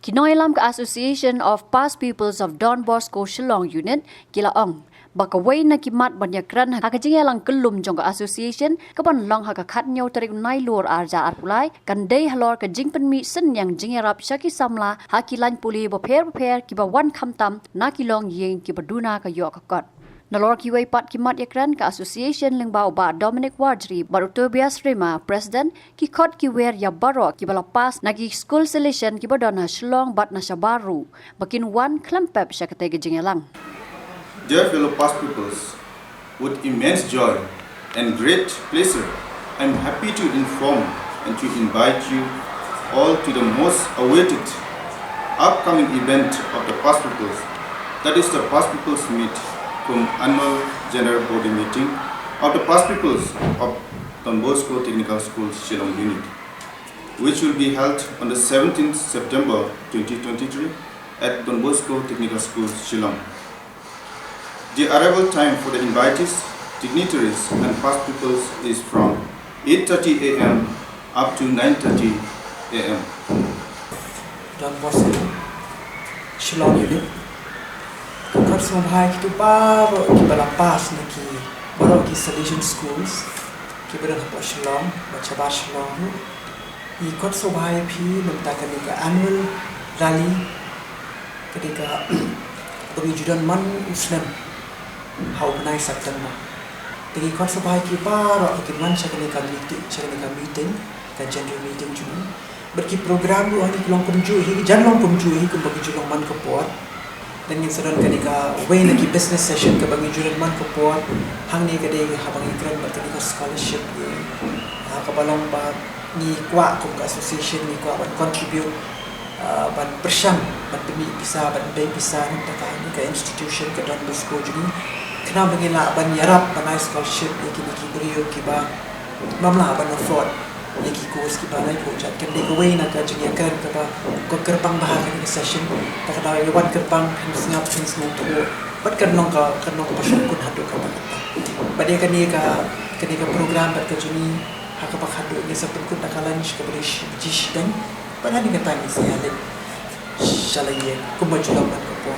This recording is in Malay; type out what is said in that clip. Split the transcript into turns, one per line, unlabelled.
Kinoilam ka Association of Past Pupils of Don Bosco Shillong Unit Kilaong bakaway na kimat banyakran hakajingalang kelum jong ka association kapan long hakakat nyaw tarik nai lur arja arpulai kandai halor ka jing pynmih synñiang jingïarap shaki samla hakilan pule beper kiba wan khamtam na longïing kiba duna ka yok kakot nalor kiway pat kimat yakran ka association lengbau ba Dominic Wardri baru Tobias Rima president kikot kiwer ya baro kibala pas nagi school selection kiba dona Shillong bat na baru bakin wan klempep syakate gejingalang.
Dear fellow past pupils, with immense joy and great pleasure, I am happy to inform and to invite you all to the most awaited upcoming event of the past pupils, that is the past pupils meet from annual general body meeting of the past pupils of Don Bosco Technical School Shillong Unit, which will be held on the 17th September 2023 at Don Bosco Technical School Shillong. The arrival time for the invitees, dignitaries and past pupils is from 8:30 a.m. up to 9:30 a.m.
Don Bosco Shillong Unit Kukar sumabhay kita baro kibalapas na ki baro ki selection schools kibarang po Shillong baca Shillong ikot sumabhay pi namtakan ka annual rally ketika pengujudan man Islam how nice September. Tegi kon sabay ki baro kiman siya ka meeting ka general meeting juni. Berki program lu ani kulong kumju hi jan long kumju hi kum bagi julong man ko pot. Dan ngin sadan ka way na ki business session ka bagi julong man ko pot. Hang ni ka dei habang ikran bat ka scholarship ni. Ka balong ba ni kwa kum ka association ni kwa ban contribute ban bersam ban demi bisa ban dai bisa ni ka institution ka Don Bosco juni. Kena bangila ban yarap ban scholarship yaki brio kiba mamla ban afford yaki course kiba nai project kan de way na ka jingya kan ka ba ko kerpang bahagian ni session ta ka yawan kerpang singap things no to bat kan nong ka pasyon kun hadu ka ba bade kan ni ka program bat ka juni haka pa hadu ni sa kun ta ka lunch ka brish jish dan ban ni ka tani sa yale shalaye kumajulang ban ko